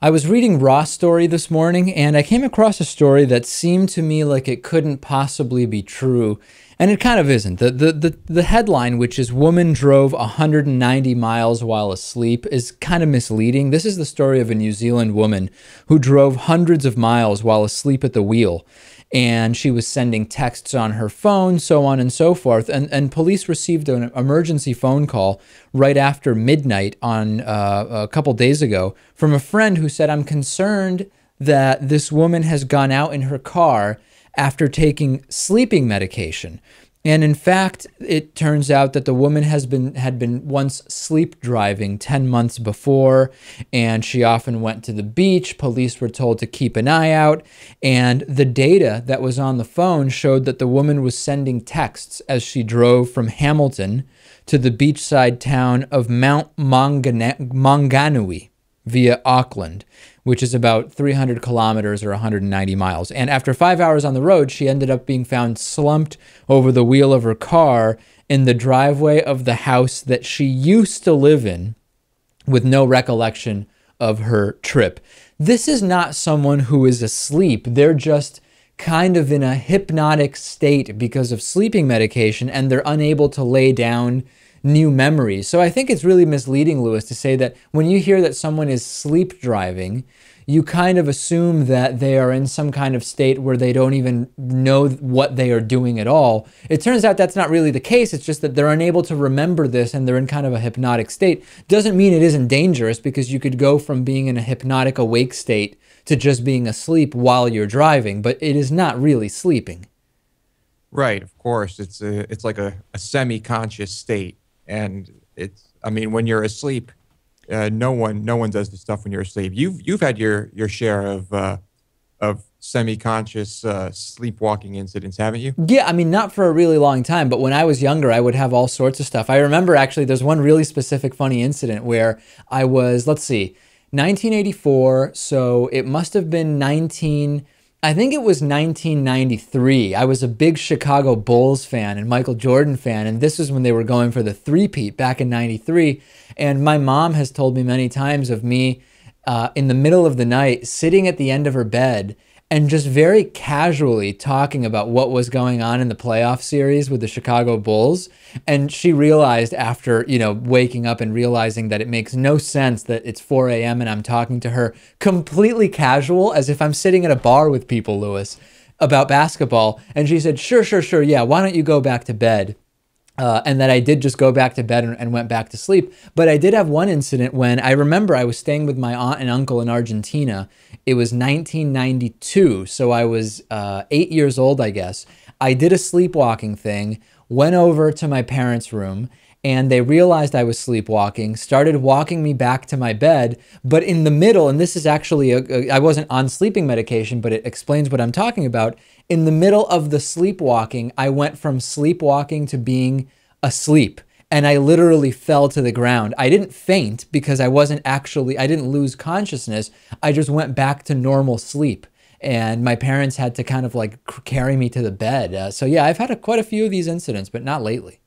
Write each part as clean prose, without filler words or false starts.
I was reading Raw Story this morning, and I came across a story that seemed to me like it couldn't possibly be true, and it kind of isn't. The headline, which is "Woman Drove 190 Miles While Asleep," is kind of misleading. This is the story of a New Zealand woman who drove hundreds of miles while asleep at the wheel, and she was sending texts on her phone, so on and so forth. And police received an emergency phone call right after midnight on a couple days ago from a friend who said, "I'm concerned that this woman has gone out in her car after taking sleeping medication." And in fact, it turns out that the woman had been once sleep driving 10 months before, and she often went to the beach. Police were told to keep an eye out, and the data that was on the phone showed that the woman was sending texts as she drove from Hamilton to the beachside town of Mount Maunganui via Auckland, which is about 300 kilometers or 190 miles. And after 5 hours on the road, she ended up being found slumped over the wheel of her car in the driveway of the house that she used to live in, with no recollection of her trip. This is not someone who is asleep. They're just kind of in a hypnotic state because of sleeping medication, and they're unable to lay down new memories. So I think it's really misleading, Lewis, to say that when you hear that someone is sleep driving, you kind of assume that they are in some kind of state where they don't even know what they are doing at all. It turns out that's not really the case. It's just that they're unable to remember this and they're in kind of a hypnotic state. Doesn't mean it isn't dangerous, because you could go from being in a hypnotic awake state to just being asleep while you're driving, but it is not really sleeping. Right, of course. It's like a semi-conscious state. And I mean, when you're asleep, no one does this stuff when you're asleep. You've had your share of semi-conscious sleepwalking incidents, haven't you? Yeah, I mean, not for a really long time, but when I was younger, I would have all sorts of stuff. I remember actually there's one really specific funny incident where I was, let's see, 1984, so it must have been I think it was 1993. I was a big Chicago Bulls fan and Michael Jordan fan, and this was when they were going for the three-peat back in 93. And my mom has told me many times of me in the middle of the night sitting at the end of her bed and just very casually talking about what was going on in the playoff series with the Chicago Bulls. And she realized after, waking up and realizing that it makes no sense that it's 4 a.m. and I'm talking to her completely casual, as if I'm sitting at a bar with people, Lewis, about basketball. And she said, sure, sure, sure, yeah, why don't you go back to bed? And that I did just go back to bed and went back to sleep. But I did have one incident when I remember I was staying with my aunt and uncle in Argentina. It was 1992, so I was 8 years old, I guess. I did a sleepwalking thing, went over to my parents' room, and they realized I was sleepwalking, started walking me back to my bed, but in the middle, and this is actually, I wasn't on sleeping medication, but it explains what I'm talking about. In the middle of the sleepwalking, I went from sleepwalking to being asleep, and I literally fell to the ground. I didn't faint because I didn't lose consciousness. I just went back to normal sleep. And my parents had to kind of like carry me to the bed. So yeah, I've had quite a few of these incidents, but not lately.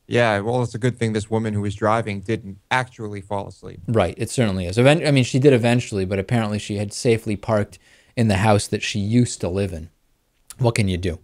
Yeah, well, it's a good thing this woman who was driving didn't actually fall asleep. Right, it certainly is. I mean, she did eventually, but apparently she had safely parked in the house that she used to live in. What can you do?